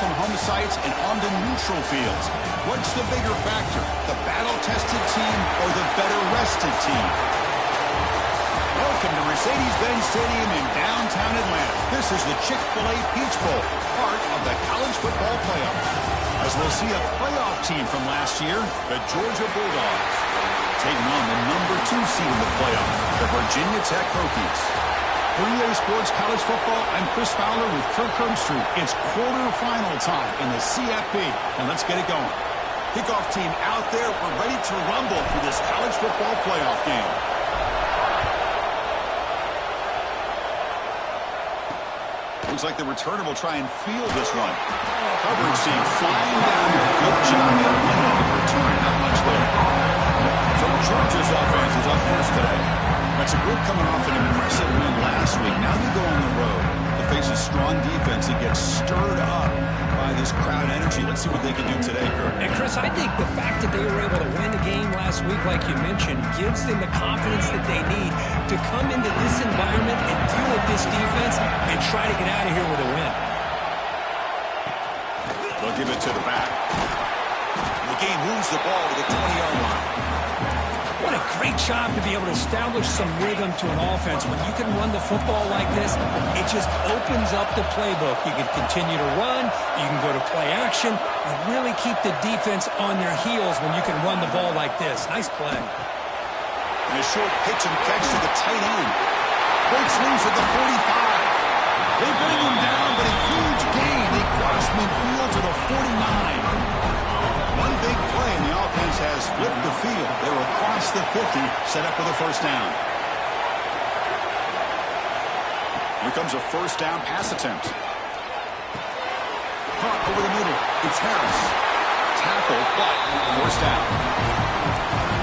from home sites and onto neutral fields. What's the bigger factor, the battle-tested team or the better-rested team? Welcome to Mercedes-Benz Stadium in downtown Atlanta. This is the Chick-fil-A Peach Bowl, part of the college football playoff. As we'll see a playoff team from last year, the Georgia Bulldogs, taking on the #2 seed in the playoff, the Virginia Tech Hokies. For EA Sports College Football, I'm Chris Fowler with Kirk Herbstreit. It's quarterfinal time in the CFP, and let's get it going. Kickoff team out there. We're ready to rumble for this college football playoff game. Looks like the returner will try and field this one. Coverage team flying down here. Good job at winning the return. Not much there. So Georgia's offense is up first today. That's a group coming off an impressive win last week. Now they go on the road to face a strong defense that gets stirred up by this crowd energy. Let's see what they can do today, Kurt. And Chris, I think the fact that they were able to win the game last week, like you mentioned, gives them the confidence that they need to come into this environment and deal with this defense and try to get out of here with a win. They'll give it to the back. The game moves the ball to the 20-yard line. What a great job to be able to establish some rhythm to an offense. When you can run the football like this, it just opens up the playbook. You can continue to run, you can go to play action, and really keep the defense on their heels when you can run the ball like this. Nice play. And a short pitch and catch to the tight end. Breaks loose at the 45. They bring him down, but a huge gain. They cross midfield to the 49. One big play, and the offense has flipped the field. They're across the 50, set up for the first down. Here comes a first down pass attempt. Caught over the middle. It's Harris. Tackle, but first down.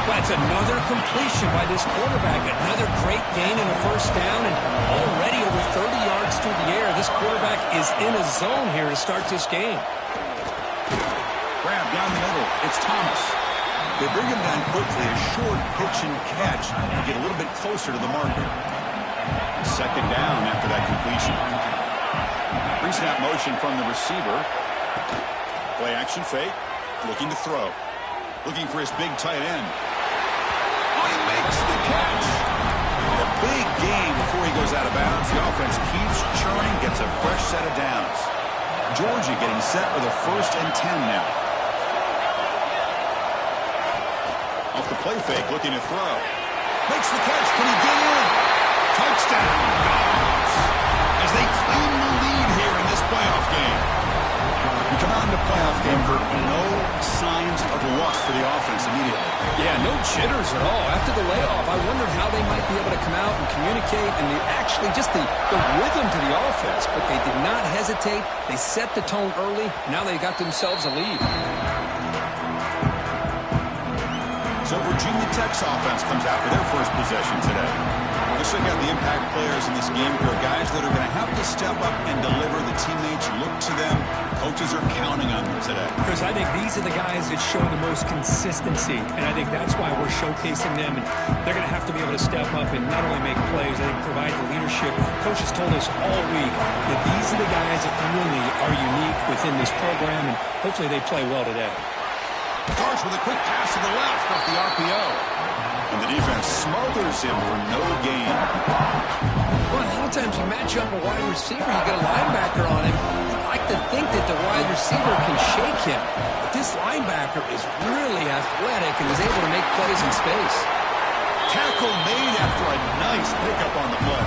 That's another completion by this quarterback. Another great gain in a first down, and already over 30 yards through the air. This quarterback is in a zone here to start this game. Grab down the middle. It's Thomas. They bring him down quickly. A short pitch and catch to get a little bit closer to the marker. Second down after that completion. Pre-snap motion from the receiver. Play action fake. Looking to throw. Looking for his big tight end. Oh, he makes the catch. A big gain before he goes out of bounds. The offense keeps churning, gets a fresh set of downs. Georgia getting set with a 1st and 10 now. Off the play fake, looking to throw. Makes the catch. Can he get in? Touchdown. Dogs. As they claim the lead here in this playoff game. We come out in the playoff game for no signs of loss for the offense immediately. Yeah, no jitters at all. After the layoff, I wondered how they might be able to come out and communicate and actually just the rhythm to the offense. But they did not hesitate. They set the tone early. Now they got themselves a lead. So Virginia Tech's offense comes out for their first possession today. Let's look at the impact players in this game. There are guys that are going to have to step up and deliver. The teammates look to them. Coaches are counting on them today. Chris, I think these are the guys that show the most consistency, and I think that's why we're showcasing them. And they're going to have to be able to step up and not only make plays, I think provide the leadership. Coaches told us all week that these are the guys that really are unique within this program, and hopefully they play well today. Starts with a quick pass to the left off the RPO. And the defense smothers him for no gain. Well, a lot of times you match up a wide receiver, you get a linebacker on him. You'd like to think that the wide receiver can shake him. But this linebacker is really athletic and is able to make plays in space. Tackle made after a nice pickup on the play.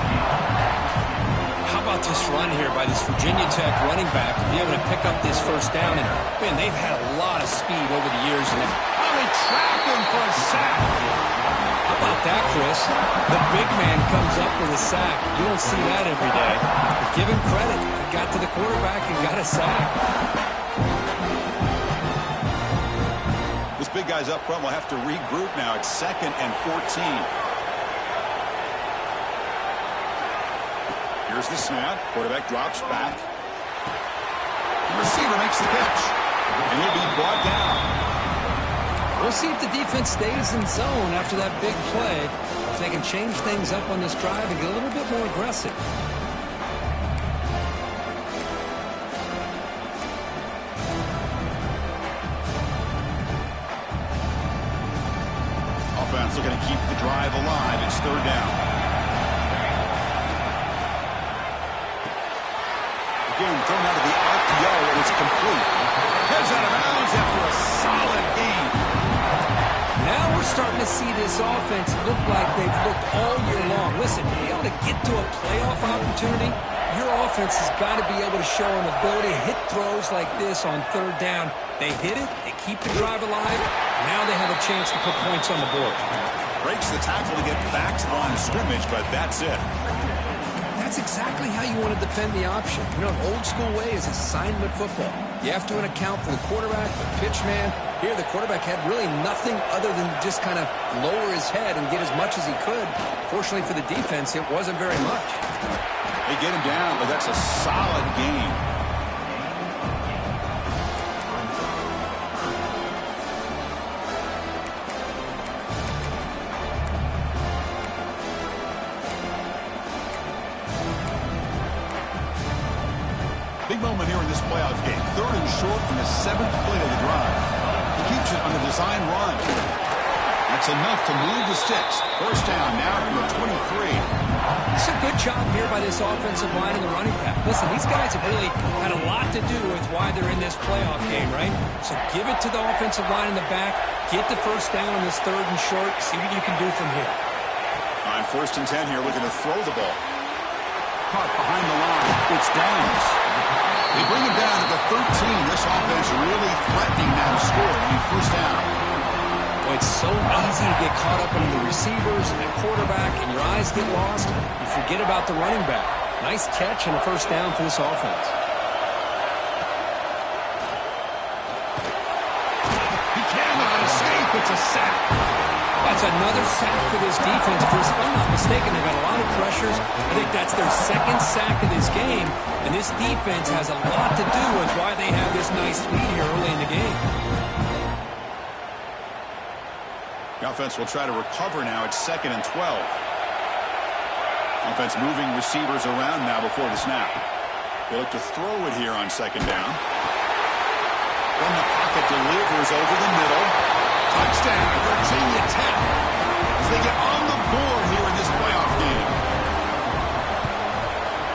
How about this run here by this Virginia Tech running back to be able to pick up this first down? And, man, they've had a lot of speed over the years. And they trap him for a sack. How about that, Chris? The big man comes up with a sack. You don't see that every day. But give him credit. He got to the quarterback and got a sack. This big guy's up front will have to regroup now. It's 2nd and 14. Here's the snap. Quarterback drops back. The receiver makes the catch. And he'll be brought down. We'll see if the defense stays in zone after that big play. If they can change things up on this drive and get a little bit more aggressive. offense looking to keep the drive alive. It's third down. Again, thrown out of the RPO, and it's complete. Heads out of bounds after a solid game. Now we're starting to see this offense look like they've looked all year long. Listen, to be able to get to a playoff opportunity, your offense has got to be able to show an ability to hit throws like this on third down. They hit it, they keep the drive alive. Now they have a chance to put points on the board. Breaks the tackle to get back to the line of scrimmage, but that's it. That's exactly how you want to defend the option. You know, an old-school way is assignment football. You have to account for the quarterback, the pitch man. Here, the quarterback had really nothing other than just kind of lower his head and get as much as he could. Fortunately for the defense, it wasn't very much. They get him down, but that's a solid game. Big moment here in this playoff game. Third and short from the 7th play of the drive. He keeps it on the design run. That's enough to move the sticks. First down now from the 23. It's a good job here by this offensive line and the running back. Listen, these guys have really had a lot to do with why they're in this playoff game, right? So give it to the offensive line in the back. Get the first down on this third and short. See what you can do from here. On 1st and 10 here, looking to throw the ball. Caught behind the line. It's Downs. They bring him down at the 13. This offense really threatening now to score on first down. Well, it's so easy to get caught up in the receivers and the quarterback, and your eyes get lost. You forget about the running back. Nice catch and a first down for this offense. He cannot escape. It's a sack. That's another sack for this defense. Chris, if I'm not mistaken, they've got a lot of pressures. I think that's their 2nd sack of this game. And this defense has a lot to do with why they have this nice lead here early in the game. The offense will try to recover now. It's 2nd and 12. Offense moving receivers around now before the snap. They look to throw it here on 2nd down. Then the pocket delivers over the middle. Touchdown, Virginia Tech, as they get on the board here in this playoff game.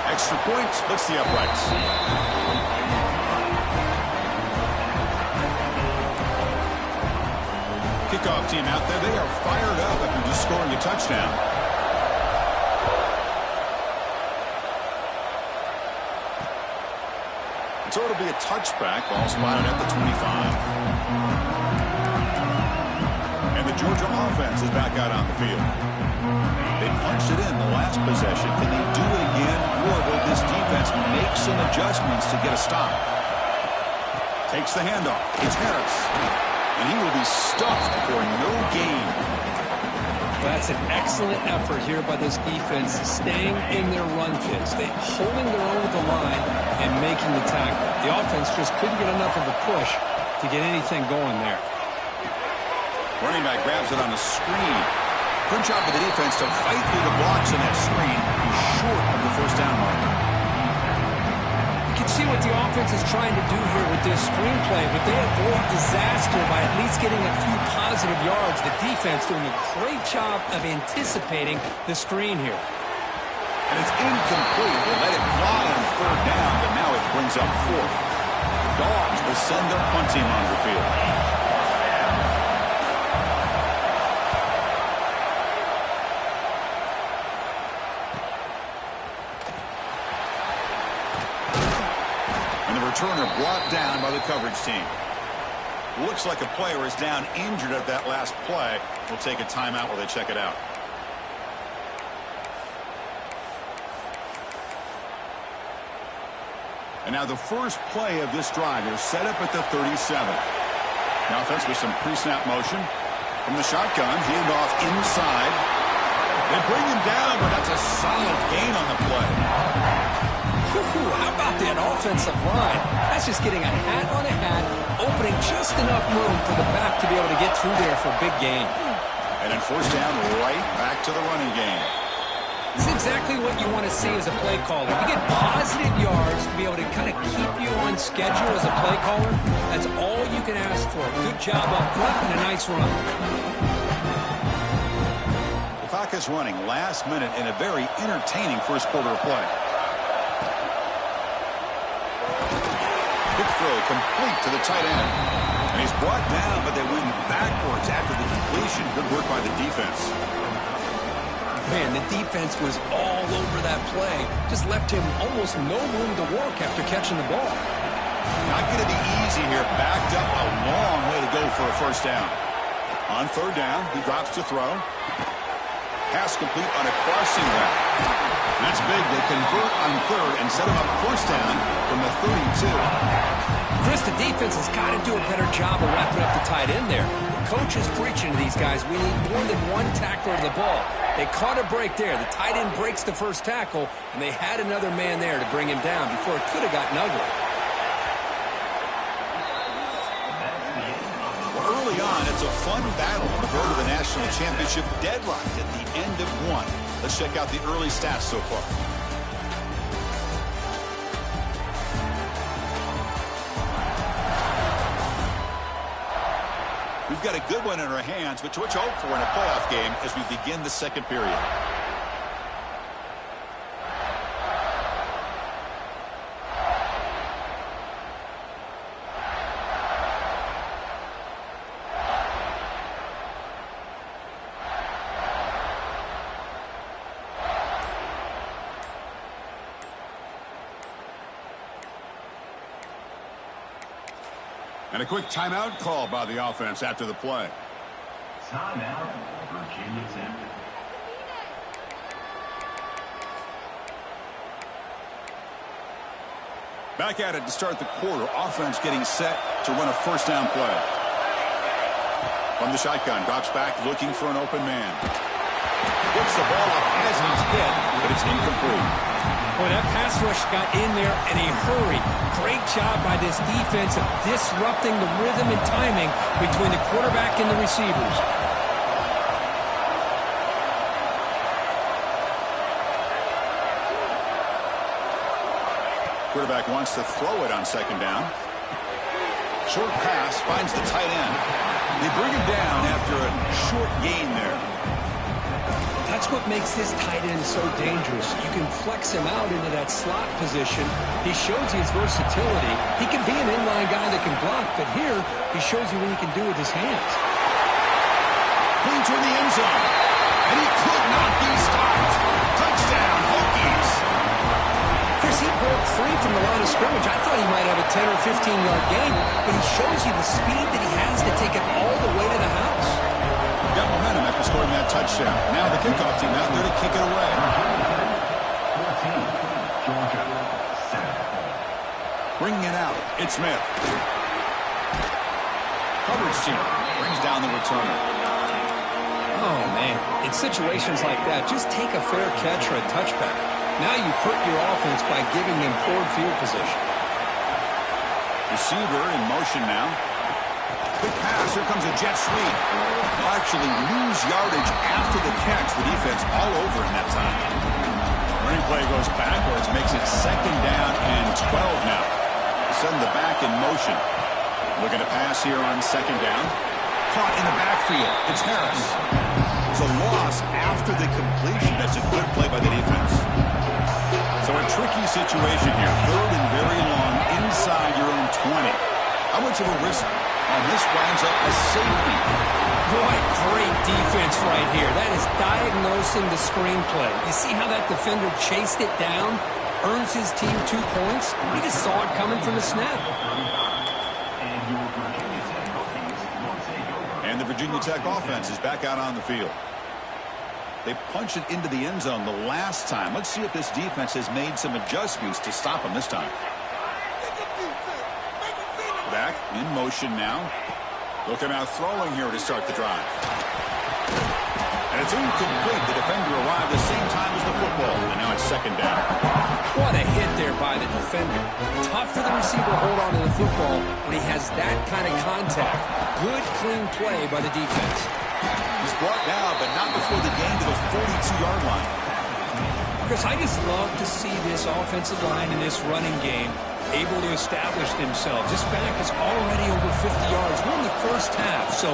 Extra point splits the uprights. Kickoff team out there. They are fired up after just scoring a touchdown. So it'll be a touchback. Ball spotted at the 25. And the Georgia offense is back out on the field. They punched it in the last possession. Can they do it again, or will this defense make some adjustments to get a stop? Takes the handoff. It's Harris. And he will be stuffed for no gain. That's an excellent effort here by this defense, staying in their run fits. They holding their own with the line and making the tackle. The offense just couldn't get enough of a push to get anything going there. Running back grabs it on the screen. Good job of the defense to fight through the blocks in that screen. He's short of the first down mark. You can see what the offense is trying to do here with this screenplay, but they avoid disaster by at least getting a few positive yards. The defense doing a great job of anticipating the screen here. And it's incomplete. They let it fly on 3rd down, but now it brings up 4th. Dogs will send their punt team on the field. Returner brought down by the coverage team. Looks like a player is down injured at that last play. We'll take a timeout while they check it out. And now the first play of this drive is set up at the 37. Now offense with some pre-snap motion. From the shotgun, handoff inside. They bring him down, but that's a solid gain on the play. How about that offensive line? That's just getting a hat on a hat, opening just enough room for the back to be able to get through there for a big gain. And then 1st down, right back to the running game. This is exactly what you want to see as a play caller. You get positive yards to be able to kind of keep you on schedule as a play caller. That's all you can ask for. Good job up front and a nice run. clock is running. Last minute in a very entertaining first quarter of play. Quick throw complete to the tight end. And he's brought down, but they went backwards after the completion. Good work by the defense. Man, the defense was all over that play. Just left him almost no room to work after catching the ball. Not going to be easy here. Backed up a long way to go for a first down. On third down, he drops to throw. Pass complete on a crossing route. That's big. They convert on third and set him up first down from the 32. Chris, the defense has got to do a better job of wrapping up the tight end there. The coach is preaching to these guys, we need more than one tackler of the ball. They caught a break there. The tight end breaks the first tackle, and they had another man there to bring him down before it could have gotten ugly. Early on, it's a fun battle on the road to the national championship, deadlocked at the end of one. Let's check out the early stats so far. We've got a good one in our hands, but what you hope for in a playoff game as we begin the second period. And a quick timeout call by the offense after the play. Timeout, Virginia Tech. Back at it to start the quarter. Offense getting set to run a first down play. From the shotgun, drops back looking for an open man. Gets the ball up as he's hit, but it's incomplete. Boy, that pass rush got in there in a hurry. Great job by this defense of disrupting the rhythm and timing between the quarterback and the receivers. Quarterback wants to throw it on second down. Short pass finds the tight end. They bring him down after a short gain there. That's what makes this tight end so dangerous. You can flex him out into that slot position. He shows his versatility. He can be an inline guy that can block, but here he shows you what he can do with his hands. Clean toward the end zone. And he could not be stopped. Touchdown, Hokies. Chris, he broke free from the line of scrimmage. I thought he might have a 10 or 15-yard gain, but he shows you the speed that he has to take it all the way to the house. Got momentum after scoring that touchdown. Now the kickoff team out there to kick it away. 14, Georgia, 7. Bringing it out, it's Smith. Coverage team brings down the returner. Oh, man. In situations like that, just take a fair catch or a touchback. Now you've hurt your offense by giving them poor field position. Receiver in motion now. Quick pass. Here comes a jet sweep. They'll actually lose yardage after the catch. The defense all over in that time. Running play goes backwards. Makes it second down and 12 now. Send the back in motion. Looking to pass here on second down. Caught in the backfield. It's Harris. It's a loss after the completion. That's a good play by the defense. So a tricky situation here. Third and very long inside your own 20. How much of a risk on this winds up as safety? Boy, great defense right here. That is diagnosing the screenplay. You see how that defender chased it down? Earns his team 2 points? He just saw it coming from the snap. And the Virginia Tech offense is back out on the field. They punched it into the end zone the last time. Let's see if this defense has made some adjustments to stop them this time. Back in motion now. Looking out throwing here to start the drive. And it's incomplete. The defender arrived the same time as the football. And now it's second down. What a hit there by the defender. Tough for the receiver to hold on to the football when he has that kind of contact. Good, clean play by the defense. He's brought down, but not before the gain to the 42-yard line. Chris, I just love to see this offensive line in this running game able to establish themselves. This back is already over 50 yards. We're in the first half, so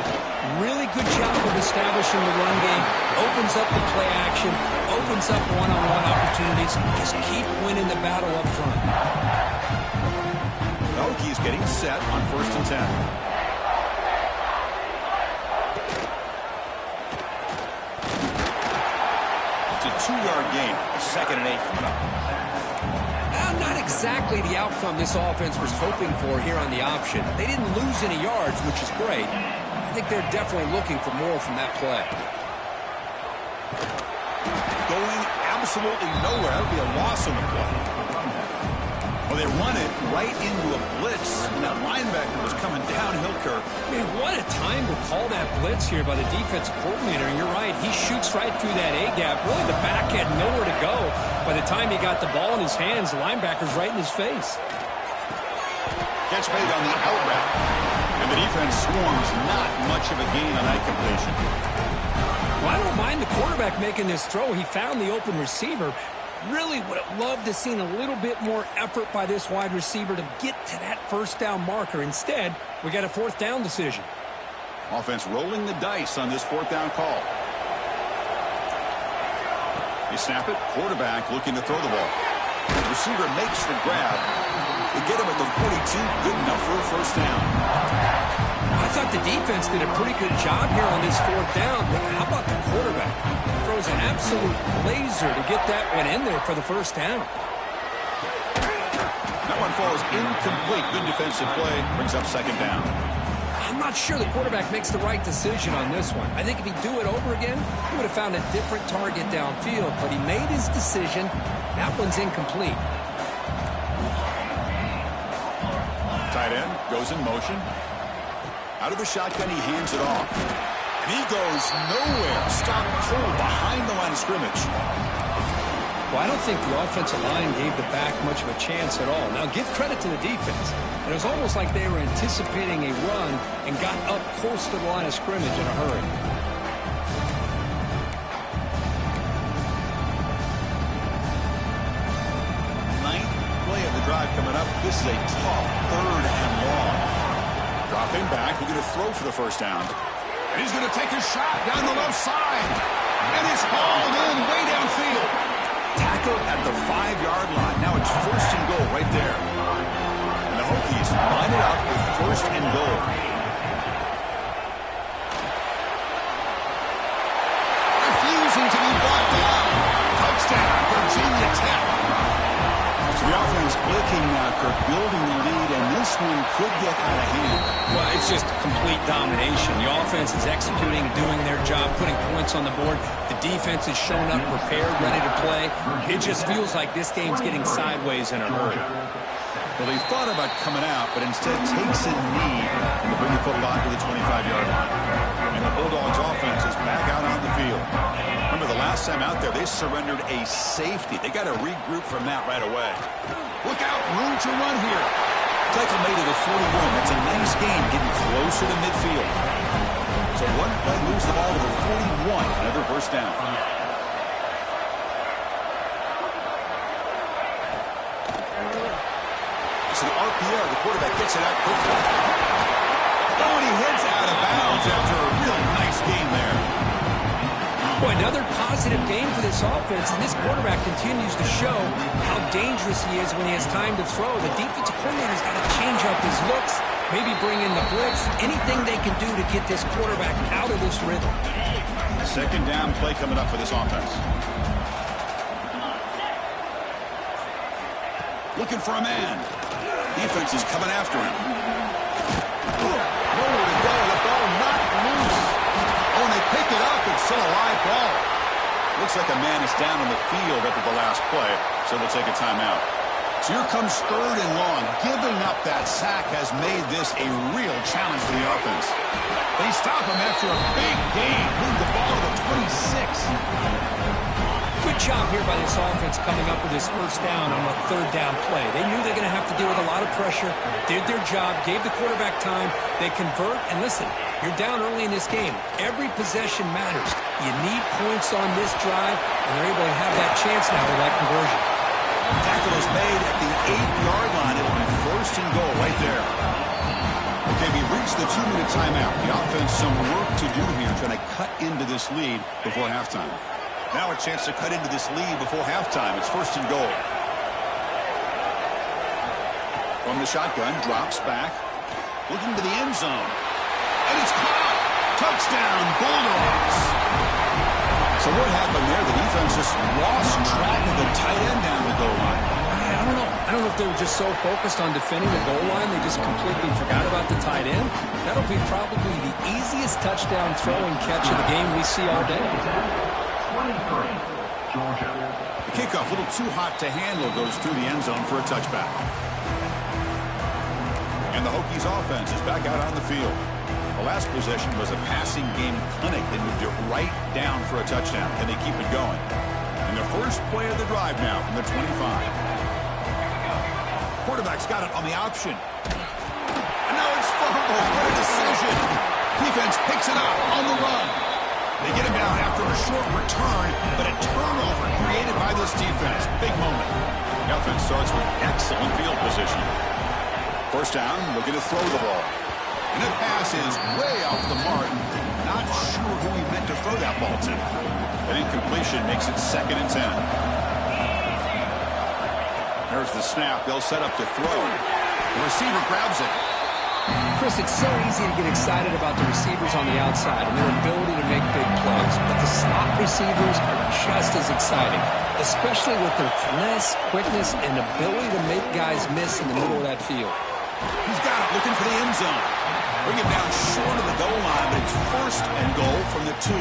really good job of establishing the run game. Opens up the play action, opens up one-on-one opportunities. Just keep winning the battle up front. The Hokies getting set on 1st and 10. It's a 2-yard gain. 2nd and 8 coming up. Not exactly the outcome this offense was hoping for here on the option. They didn't lose any yards, which is great. I think they're definitely looking for more from that play. Going absolutely nowhere. That would be a loss on the play. Well, they run it right into a blitz, and that linebacker was coming downhill, Kirk. Man, what a time to call that blitz here by the defensive coordinator. And you're right, he shoots right through that A-gap. Really, the back had nowhere to go. By the time he got the ball in his hands, the linebacker's right in his face. Catch made on the out route. And the defense swarms not much of a gain on that completion. Well, I don't mind the quarterback making this throw. He found the open receiver. Really would have loved to have seen a little bit more effort by this wide receiver to get to that 1st down marker. Instead, we got a 4th down decision. Offense rolling the dice on this 4th down call. They snap it. Quarterback looking to throw the ball. The receiver makes the grab. They get him at the 42. Good enough for a 1st down. I thought the defense did a pretty good job here on this 4th down, but how about the quarterback? Throws an absolute laser to get that one in there for the 1st down. That one falls incomplete. Good defensive play. Brings up 2nd down. I'm not sure the quarterback makes the right decision on this one. I think if he'd do it over again, he would have found a different target downfield, but he made his decision. That one's incomplete. Tight end goes in motion. Out of the shotgun, he hands it off. And he goes nowhere. Stopped cold behind the line of scrimmage. Well, I don't think the offensive line gave the back much of a chance at all. Now, give credit to the defense. It was almost like they were anticipating a run and got up close to the line of scrimmage in a hurry. Ninth play of the drive coming up. This is a tough 3rd and long. Dropping back, looking to throw for the 1st down. And he's going to take a shot down the left side. And it's hauled in way downfield. Tackle at the 5-yard line. Now it's 1st and goal right there. And the Hokies line it up with 1st and goal. Refusing to be brought down. Touchdown, Virginia Tech. So the offense clicking now, Kirk, building the lead, and this one could get out of hand. Well, it's just complete domination. The offense is executing, doing their job, putting points on the board. The defense is showing up prepared, ready to play. It just feels like this game's getting sideways in a hurry. Well, he thought about coming out, but instead takes a knee to bring the football to the 25-yard line. And the Bulldogs offense is back out on the field. Remember, the last time out there, they surrendered a safety. They got to regroup from that right away. Look out, room to run here. Tackle made to the 41. That's a nice game, getting closer to midfield. So one play moves the ball to the 41. Another 1st down. So the RPO, the quarterback gets it out quickly. Oh, and he heads out of bounds after a real nice game there. Boy, another positive game for this offense, and this quarterback continues to show how dangerous he is when he has time to throw. The defensive coordinator's got to change up his looks, maybe bring in the blitz, anything they can do to get this quarterback out of this rhythm. 2nd down play coming up for this offense. Looking for a man. Defense is coming after him. Nowhere to go. The ball knocked loose. Oh, and they pick it up. It's still a live ball. Looks like a man is down on the field after the last play, so they'll take a timeout. So here comes 3rd and long. Giving up that sack has made this a real challenge for the offense. They stop him after a big gain. Move the ball to the 26. Good job here by this offense coming up with this 1st down on a 3rd down play. They knew they're going to have to deal with a lot of pressure, did their job, gave the quarterback time. They convert, and listen, you're down early in this game. Every possession matters. You need points on this drive, and they're able to have that chance now with that conversion. Tackle is made at the 8-yard line. It first and goal right there. Okay, we reached the 2-minute timeout. The offense some work to do here, trying to cut into this lead before halftime. Now a chance to cut into this lead before halftime. It's first and goal. From the shotgun, drops back, looking to the end zone. And it's caught. Touchdown, Bulldogs. So what happened there? The defense just lost track of the tight end down the goal line. I don't know if they were just so focused on defending the goal line they just completely forgot about the tight end. That'll be probably the easiest touchdown throw and catch of the game we see all day. 23, Georgia. The kickoff, a little too hot to handle, goes through the end zone for a touchback. And the Hokies offense is back out on the field. The last possession was a passing game clinic. They moved it right down for a touchdown. Can they keep it going? And the first play of the drive now from the 25. Quarterback's got it on the option. And now it's fumbled. What a decision. Defense picks it up on the run. They get him down after a short return, but a turnover created by this defense. Big moment. The offense starts with excellent field position. First down, looking to throw the ball. And the pass is way off the mark. Not sure who he meant to throw that ball to. An incompletion makes it 2nd and 10. There's the snap. They'll set up to throw. The receiver grabs it. Chris, it's so easy to get excited about the receivers on the outside and their ability to make big plays, but the slot receivers are just as exciting, especially with their finesse, quickness, and ability to make guys miss in the middle of that field. He's got it, looking for the end zone. Bring him down short of the goal line, but it's first and goal from the 2.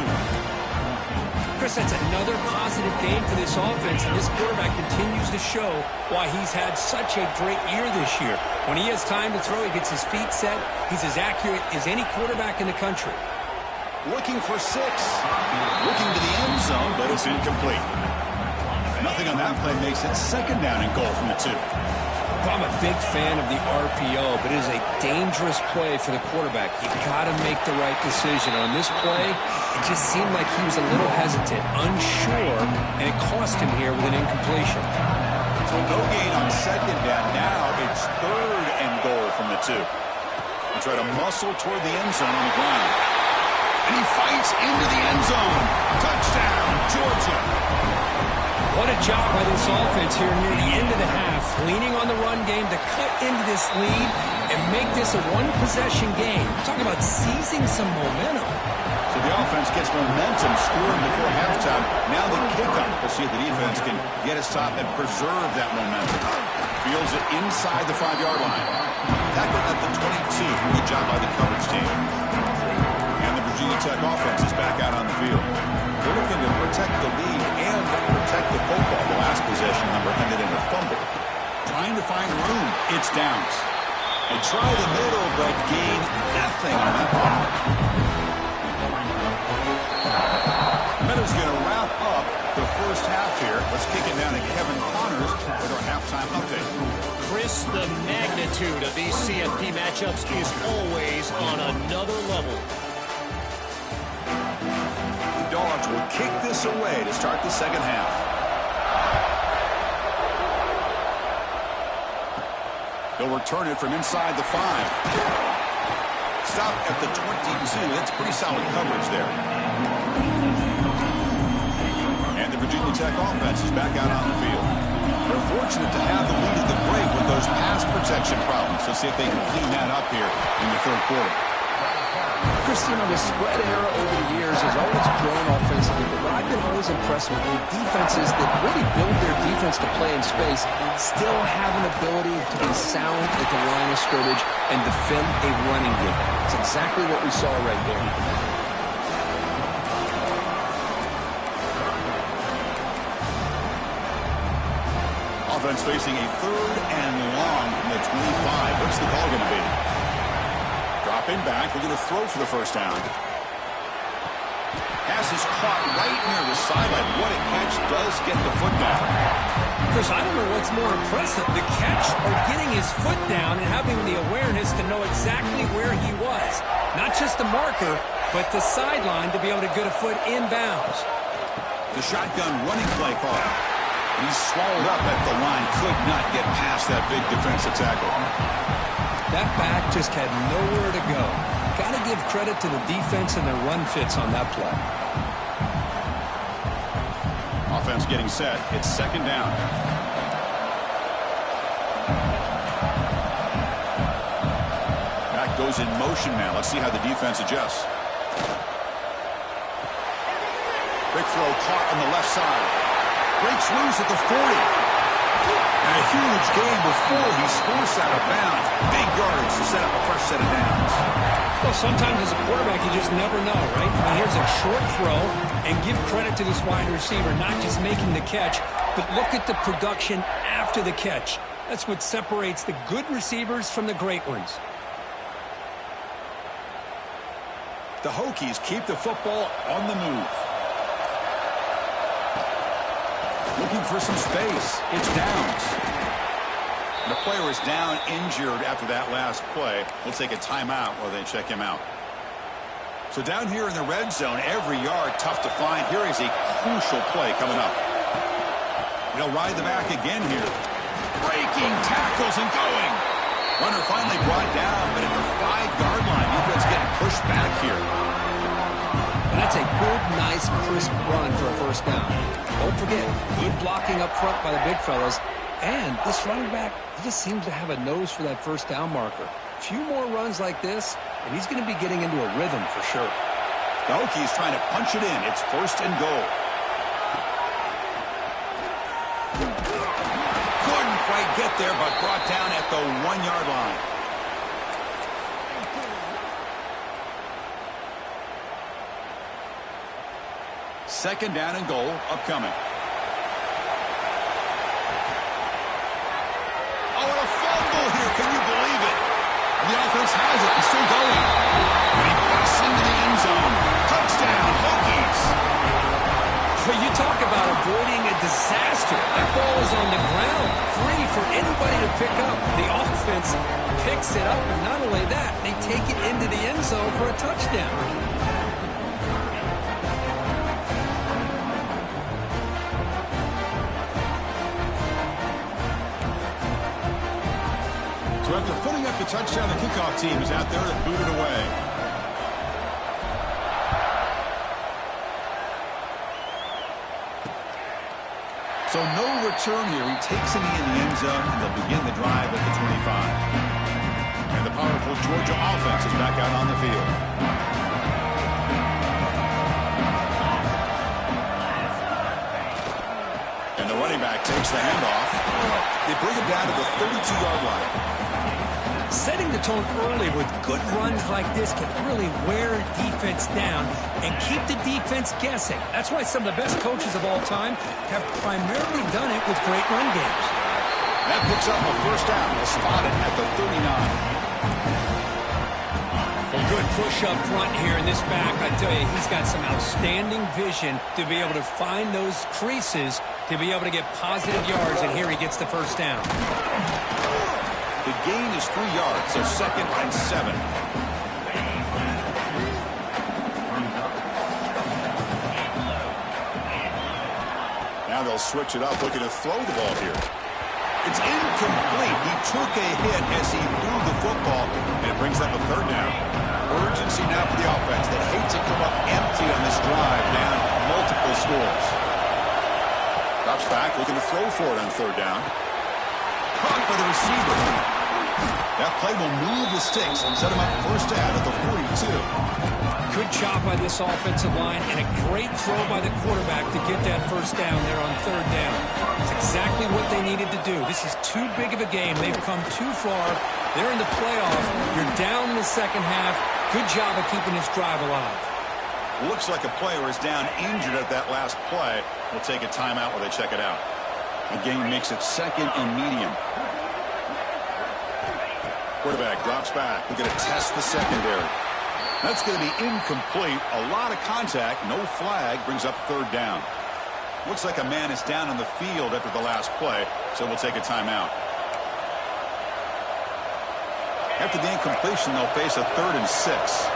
Chris, that's another positive game for this offense, and this quarterback continues to show why he's had such a great year this year. When he has time to throw, he gets his feet set. He's as accurate as any quarterback in the country. Looking for 6. Looking to the end zone, but it's incomplete. Nothing on that play makes it 2nd down and goal from the 2. I'm a big fan of the RPO, but it is a dangerous play for the quarterback. You've got to make the right decision. On this play, it just seemed like he was a little hesitant, unsure, and it cost him here with an incompletion. So no gain on 2nd down. Now it's 3rd and goal from the 2. They try to muscle toward the end zone on the ground. And he fights into the end zone. Touchdown, Georgia. What a job by this offense here near the end of the half, leaning on the run game to cut into this lead and make this a one-possession game. Talk about seizing some momentum. So the offense gets momentum scoring before halftime. Now the kickoff. We'll see if the defense can get a stop and preserve that momentum. Fields it inside the 5-yard line. Tackled at the 22. Good job by the coverage team. And the Virginia Tech offense is back out on the field. They're looking to protect the lead and protect the football. The last possession number ended in a fumble. Trying to find room. It's downs. They try the middle, but gain nothing on that ball. Meadows going to wrap up the first half here. Let's kick it down to Kevin Connors with our halftime update. Chris, the magnitude of these CFP matchups is always on another level. Dogs will kick this away to start the second half. They'll return it from inside the 5. Stop at the 22. That's pretty solid coverage there. And the Virginia Tech offense is back out on the field. They're fortunate to have the lead at the break with those pass protection problems. Let's see if they can clean that up here in the 3rd quarter. Christian, the spread era over the years has always grown offensively, but what I've been always impressed with are defenses that really build their defense to play in space still have an ability to be sound at the line of scrimmage and defend a running game. It's exactly what we saw right there. Offense facing a 3rd and long from the 25. What's the call going to be? Dropping back, looking to throw for the first down. Pass is caught right near the sideline. What a catch, does get the foot down. Chris, I don't know what's more impressive, the catch or getting his foot down and having the awareness to know exactly where he was. Not just the marker, but the sideline to be able to get a foot inbounds. The shotgun running play call. He's swallowed up at the line. Could not get past that big defensive tackle. That back just had nowhere to go. Got to give credit to the defense and their run fits on that play. Offense getting set. It's second down. Back goes in motion now. Let's see how the defense adjusts. Big throw caught on the left side. Breaks loose at the 40. And a huge gain before he forced out of bounds. Big yardage to set up a fresh set of downs. Well, sometimes as a quarterback, you just never know, right? I mean, here's a short throw, and give credit to this wide receiver, not just making the catch, but look at the production after the catch. That's what separates the good receivers from the great ones. The Hokies keep the football on the move. Looking for some space. It's Downs. The player is down injured after that last play. We'll take a timeout while they check him out. So down here in the red zone, every yard tough to find. Here is a crucial play coming up. He'll ride the back again here. Breaking tackles and going. Runner finally brought down, but at the 5-yard line, defense getting pushed back here. And that's a good, nice, crisp run for a first down. Don't forget, good blocking up front by the big fellas. And this running back, he just seems to have a nose for that first down marker. A few more runs like this, and he's going to be getting into a rhythm for sure. The Hokies trying to punch it in. It's first and goal. Couldn't quite get there, but brought down at the 1-yard line. Second down and goal upcoming. Oh, and a fumble here. Can you believe it? And the offense has it and still going. And he busts into the end zone. Touchdown, Hokies. But you talk about avoiding a disaster. That ball is on the ground, free for anybody to pick up. The offense picks it up, and not only that, they take it into the end zone for a touchdown. So after putting up the touchdown, the kickoff team is out there to boot it away. So no return here. He takes it in the end zone, and they'll begin the drive at the 25. And the powerful Georgia offense is back out on the field. And the running back takes the handoff. They bring him down to the 32-yard line. Setting the tone early with good runs like this can really wear defense down and keep the defense guessing. That's why some of the best coaches of all time have primarily done it with great run games. That picks up a first down. They'll spot it at the 39. A good push up front here in this back. I tell you, he's got some outstanding vision to be able to find those creases, to be able to get positive yards, and here he gets the first down. The gain is 3 yards, so second and 7. Now they'll switch it up, looking to throw the ball here. It's incomplete. He took a hit as he threw the football, and it brings up a third down. Urgency now for the offense. They hate to come up empty on this drive, down multiple scores. Drops back, looking to throw for it on third down. Caught by the receiver. That play will move the sticks and set him up first down at the 42. Good job by this offensive line and a great throw by the quarterback to get that first down there on third down. It's exactly what they needed to do. This is too big of a game. They've come too far. They're in the playoff. You're down in the second half. Good job of keeping this drive alive. Looks like a player is down injured at that last play. We'll take a timeout while they check it out. The game makes it second and medium. Quarterback drops back. We're going to test the secondary. That's going to be incomplete. A lot of contact. No flag. Brings up third down. Looks like a man is down on the field after the last play, so we'll take a timeout. After the incompletion, they'll face a 3rd and 6.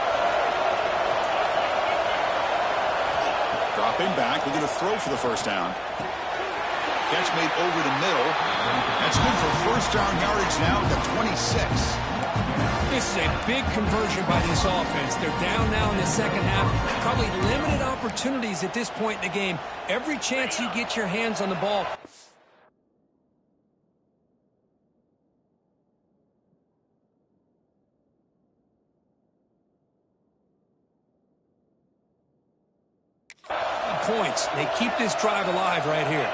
Dropping back. We're going to throw for the first down. Catch made over the middle. That's good for first down yardage now at the 26. This is a big conversion by this offense. They're down now in the second half. Probably limited opportunities at this point in the game. Every chance you get your hands on the ball. Points. They keep this drive alive right here.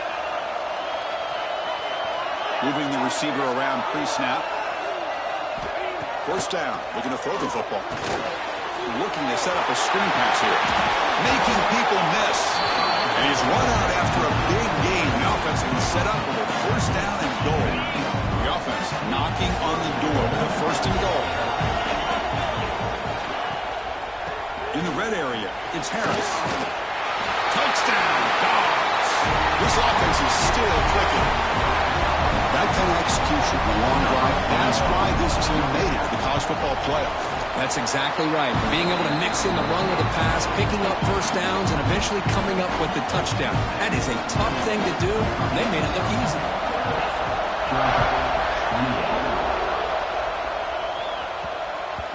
Moving the receiver around pre-snap. First down. Looking to throw the football. Looking to set up a screen pass here. Making people miss. And he's run out after a big gain. The offense can set up with a first down and goal. The offense knocking on the door with a first and goal. In the red area, it's Harris. Touchdown, Dogs. This offense is still clicking. That kind of execution, the long drive, that's why this team made it to the college football playoff. That's exactly right. Being able to mix in the run with the pass, picking up first downs, and eventually coming up with the touchdown. That is a tough thing to do. They made it look easy.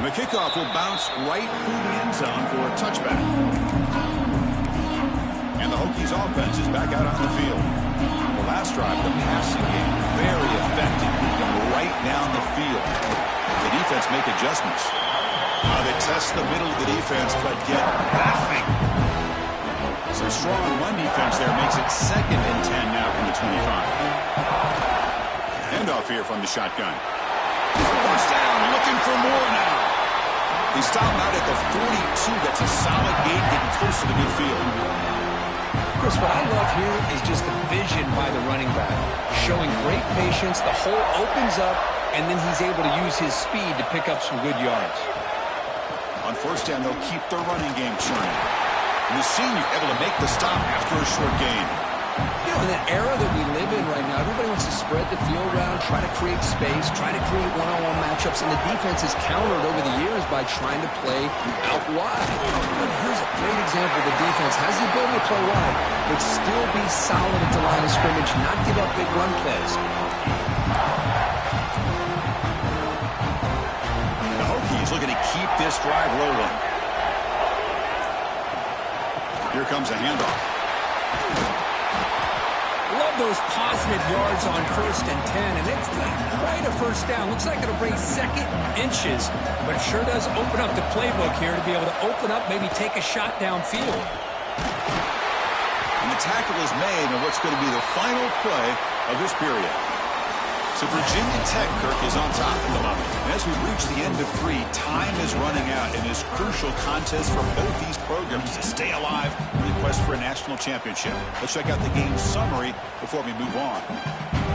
And the kickoff will bounce right through the end zone for a touchback. And the Hokies offense is back out on the field. The last drive, the passing game, very effective. Right down the field. The defense make adjustments. They test the middle of the defense, but get nothing. So strong run defense there makes it 2nd and 10 now from the 25. Handoff here from the shotgun. First down, looking for more now. He stopped out at the 42. That's a solid gain, getting close to the midfield. Chris, what I love here is just the vision by the running back. Showing great patience, the hole opens up, and then he's able to use his speed to pick up some good yards. On first down, they'll keep their running game churning. And the senior able to make the stop after a short gain. You know, in the era that we live in right now, everybody wants to spread the field around, try to create space, try to create one-on-one matchups, and the defense has countered over the years by trying to play out wide. But here's a great example. The defense has the ability to play wide, but still be solid at the line of scrimmage, not give up big run plays. The Hokies looking to keep this drive rolling. Here comes a handoff. Love those positive yards on 1st and 10, and it's not quite a first down. Looks like it'll bring 2nd inches, but it sure does open up the playbook here to be able to open up, maybe take a shot downfield. And the tackle is made on what's going to be the final play of this period. So Virginia Tech, Kirk, is on top at the moment. And as we reach the end of 3, time is running out in this crucial contest for both these programs to stay alive in the quest for a national championship. Let's check out the game summary before we move on.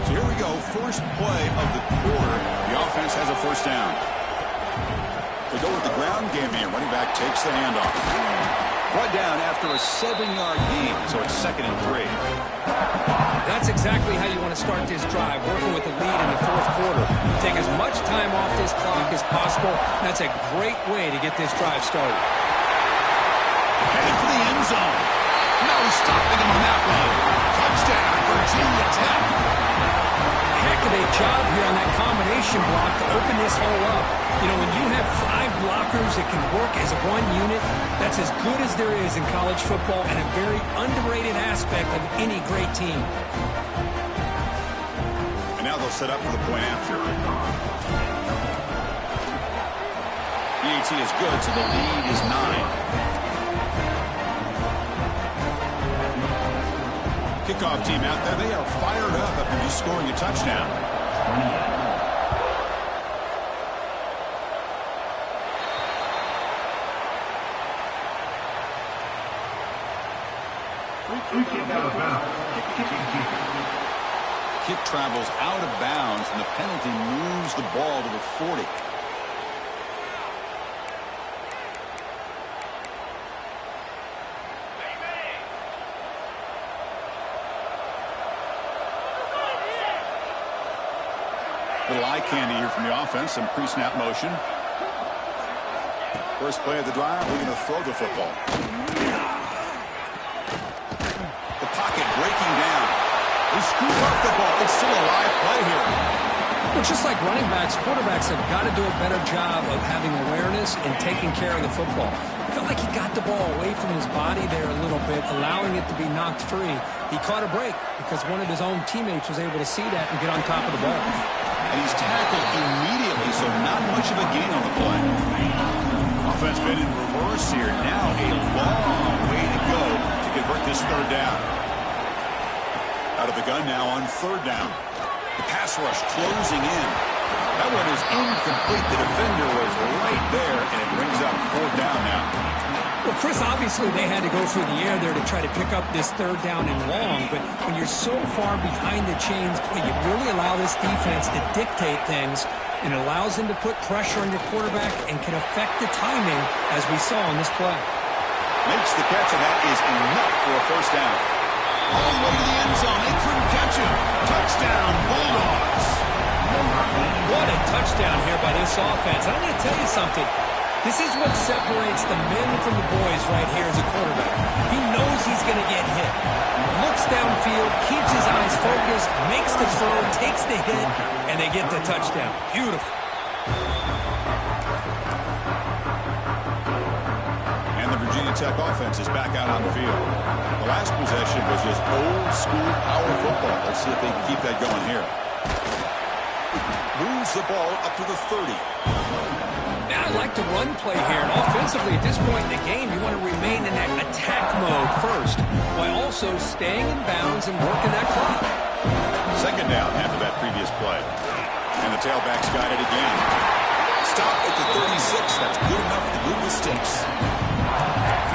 So here we go, first play of the quarter. The offense has a first down. They go with the ground game here. Running back takes the handoff. Brought down after a 7-yard gain, so it's 2nd and 3. That's exactly how you want to start this drive, working with the lead in the 4th quarter. Take as much time off this clock as possible. That's a great way to get this drive started. Headed for the end zone. No stopping him on that run. Touchdown, Virginia Tech. Heck of a job here on that combination block to open this hole up. You know, when you have 5 blockers that can work as one unit, that's as good as there is in college football and a very underrated aspect of any great team. And now they'll set up for the point after. EAT is good, so the lead is 9. Kickoff team out there, they are fired up after just scoring a touchdown. Kick travels out of bounds, and the penalty moves the ball to the 40. Little eye candy here from the offense, some pre-snap motion. First play of the drive, we're going to throw the football. The pocket breaking down. He screws off the ball. It's still a live play here. Well, just like running backs, quarterbacks have got to do a better job of having awareness and taking care of the football. I felt like he got the ball away from his body there a little bit, allowing it to be knocked free. He caught a break because one of his own teammates was able to see that and get on top of the ball. And he's tackled immediately, so not much of a gain on the play. Offense been in reverse here. Now a long way to go to convert this third down. Out of the gun now on third down. The pass rush closing in. That one is incomplete. The defender was right there, and it brings up fourth down now. Well, Chris, obviously they had to go through the air there to try to pick up this third down and long, but when you're so far behind the chains, you really allow this defense to dictate things, and it allows them to put pressure on your quarterback and can affect the timing, as we saw on this play. Makes the catch, and that is enough for a first down. All the way to the end zone. They couldn't catch him. Touchdown, Bulldogs. What a touchdown here by this offense. I'm going to tell you something. This is what separates the men from the boys right here as a quarterback. He knows he's going to get hit. Looks downfield, keeps his eyes focused, makes the throw, takes the hit, and they get the touchdown. Beautiful. And the Virginia Tech offense is back out on the field. The last possession was just old school power football. Let's see if they can keep that going here. Moves the ball up to the 30. Now, I like the run play here. And offensively, at this point in the game, you want to remain in that attack mode first, while also staying in bounds and working that clock. Second down after that previous play. And the tailback's got it again. Stop at the 36. That's good enough to move the sticks.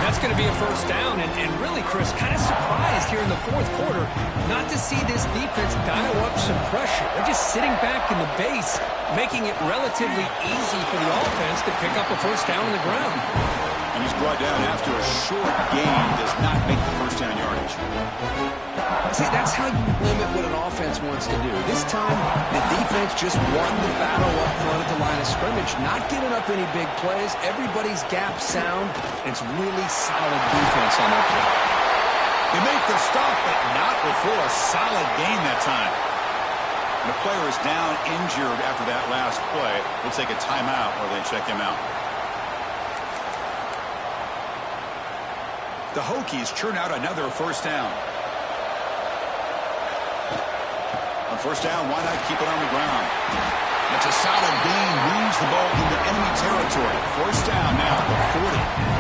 That's going to be a first down, and really, Chris, kind of surprised here in the fourth quarter not to see this defense dial up some pressure. They're just sitting back in the base, making it relatively easy for the offense to pick up a first down on the ground. And he's brought down after a short gain, does not make the first down yardage. See, that's how you limit what an offense wants to do. This time, the defense just won the battle up front at the line of scrimmage, not giving up any big plays. Everybody's gap sound. It's really solid defense on that play. They make the stop, but not before a solid gain that time. And the player is down injured after that last play. We'll take a timeout or they check him out. The Hokies churn out another first down. On first down, why not keep it on the ground? That's a solid gain. Moves the ball into enemy territory. First down now at the 40.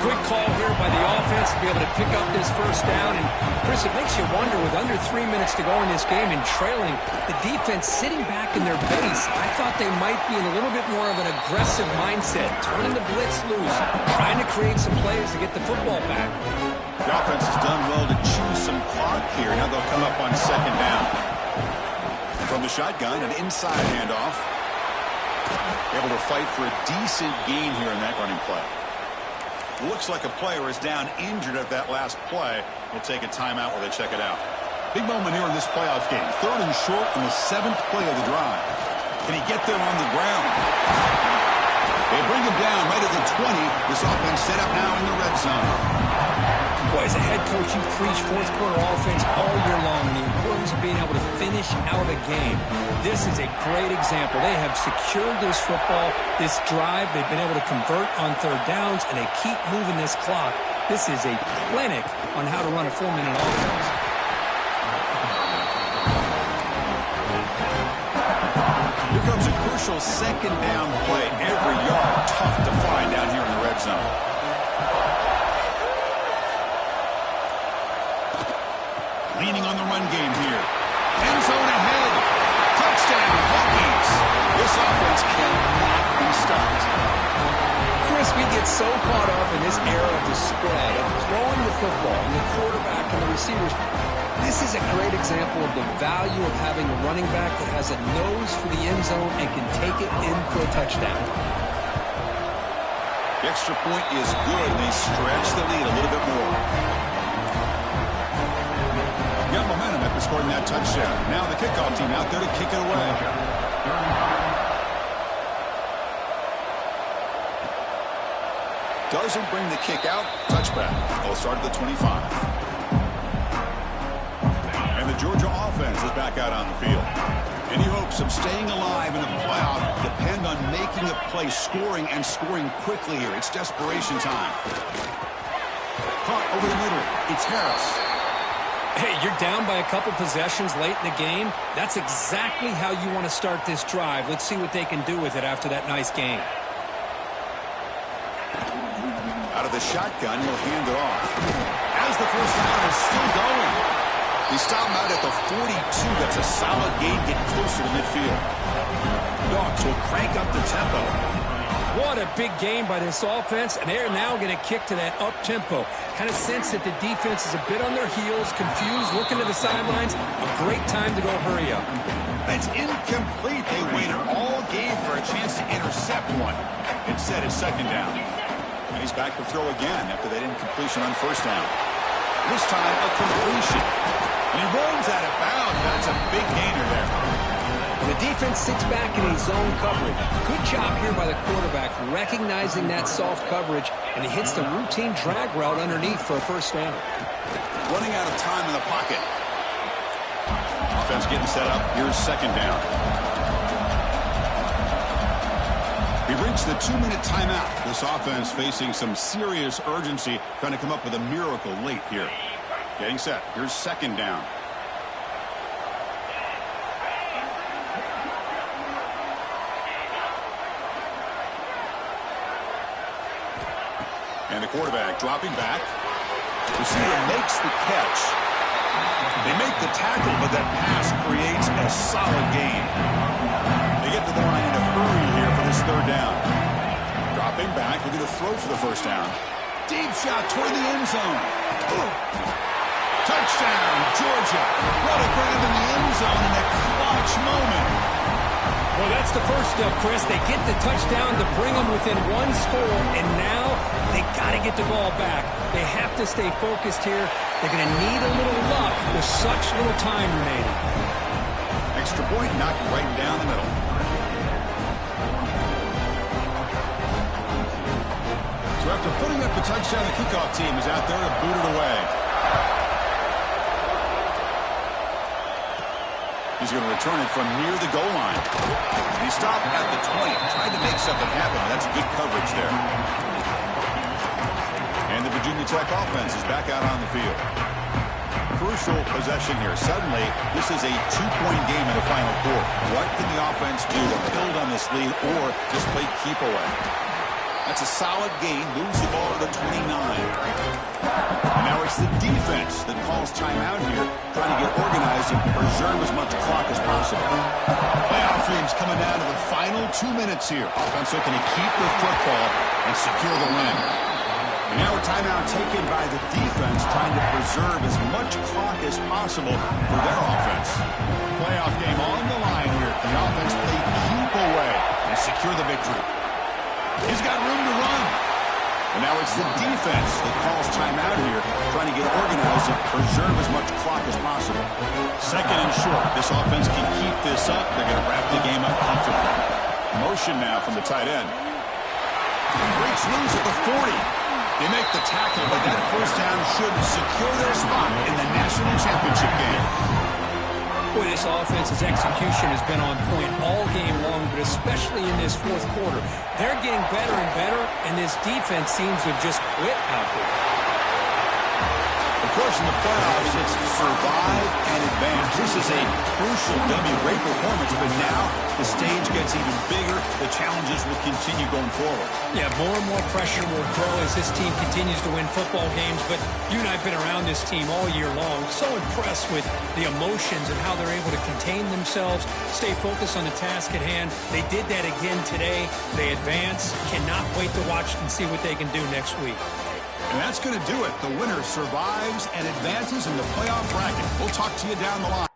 Quick call here by the offense to be able to pick up this first down. And, Chris, it makes you wonder, with under 3 minutes to go in this game and trailing, the defense sitting back in their base, I thought they might be in a little bit more of an aggressive mindset, turning the blitz loose, trying to create some plays to get the football back. The offense has done well to chew some clock here. Now they'll come up on second down. From the shotgun, an inside handoff. Able to fight for a decent gain here in that running play. Looks like a player is down injured at that last play. We'll take a timeout while they check it out. Big moment here in this playoff game. Third and short in the 7th play of the drive. Can he get there on the ground? They bring him down right at the 20. This offense set up now in the red zone. Boy, as a head coach, you preach fourth quarter offense all year long, and the importance of being able to finish out a game. This is a great example. They have secured this football, this drive. They've been able to convert on third downs, and they keep moving this clock. This is a clinic on how to run a 4-minute offense. Here comes a crucial second down play. Every yard tough to find down here in the red zone. Leaning on the run game here. End zone ahead. Touchdown, Hokies. This offense cannot be stopped. Chris, we get so caught up in this era of the spread, of throwing the football, and the quarterback and the receivers. This is a great example of the value of having a running back that has a nose for the end zone and can take it in for a touchdown. The extra point is good, and they stretch the lead a little bit more. Got momentum after scoring that touchdown. Now the kickoff team out there to kick it away. Doesn't bring the kick out. Touchback. They'll start at the 25. And the Georgia offense is back out on the field. Any hopes of staying alive in the playoff depend on making a play, scoring, and scoring quickly here. It's desperation time. Caught over the middle. It's Harris. Hey, you're down by a couple possessions late in the game. That's exactly how you want to start this drive. Let's see what they can do with it after that nice game. Out of the shotgun, he'll hand it off. As the first down is still going. He stopped out at the 42. That's a solid gain. Get closer to midfield. Dogs will crank up the tempo. What a big game by this offense, and they're now going to kick to that up-tempo. Kind of sense that the defense is a bit on their heels, confused, looking to the sidelines. A great time to go hurry up. It's incomplete. They waited all game for a chance to intercept one. Instead, it's second down. And he's back to throw again after that incompletion on first down. This time, a completion. And he runs out of bounds. That's a big gainer there. The defense sits back in a zone coverage. Good job here by the quarterback, recognizing that soft coverage, and he hits the routine drag route underneath for a first down. Running out of time in the pocket. Offense getting set up. Here's second down. We've reached the 2-minute timeout. This offense facing some serious urgency, trying to come up with a miracle late here. Getting set. Here's second down. And the quarterback dropping back. Receiver makes the catch. They make the tackle, but that pass creates a solid gain. They get to the line in a hurry here for this third down. Dropping back, looking to throw for the first down. Deep shot toward the end zone. Boom. Touchdown, Georgia. What a grab in the end zone in that clutch moment. Well, that's the first step, Chris. They get the touchdown to bring them within one score, and now they got to get the ball back. They have to stay focused here. They're going to need a little luck with such little time remaining. Extra point, knocked right down the middle. So after putting up the touchdown, the kickoff team is out there to boot it away. He's going to return it from near the goal line. He stopped at the 20, tried to make something happen. That's good coverage there. And the Virginia Tech offense is back out on the field. Crucial possession here. Suddenly, this is a 2-point game in the final quarter. What can the offense do to build on this lead or just play keep away? That's a solid gain. Moves the ball to the 29. And now it's the defense that calls timeout here, trying to get organized and preserve as much clock as possible. Playoff dreams coming down to the final 2 minutes here. Offense looking to keep the football and secure the win. And now a timeout taken by the defense, trying to preserve as much clock as possible for their offense. Playoff game on the line here. The offense played keep away and secure the victory. He's got room to run. And now it's the defense that calls timeout here, trying to get organized and preserve as much clock as possible. Second and short. This offense can keep this up. They're going to wrap the game up comfortably. Motion now from the tight end. Breaks loose at the 40. They make the tackle, but that first down should secure their spot in the national championship game. Boy, this offense's execution has been on point all game long, but especially in this fourth quarter. They're getting better and better, and this defense seems to have just quit out there. Of course, in the playoffs, it's survive and advance. This is a crucial W. Great performance, but now the stage gets even bigger. The challenges will continue going forward. Yeah, more and more pressure will grow as this team continues to win football games, but you and I have been around this team all year long. So impressed with the emotions and how they're able to contain themselves, stay focused on the task at hand. They did that again today. They advance. Cannot wait to watch and see what they can do next week. And that's going to do it. The winner survives and advances in the playoff bracket. We'll talk to you down the line.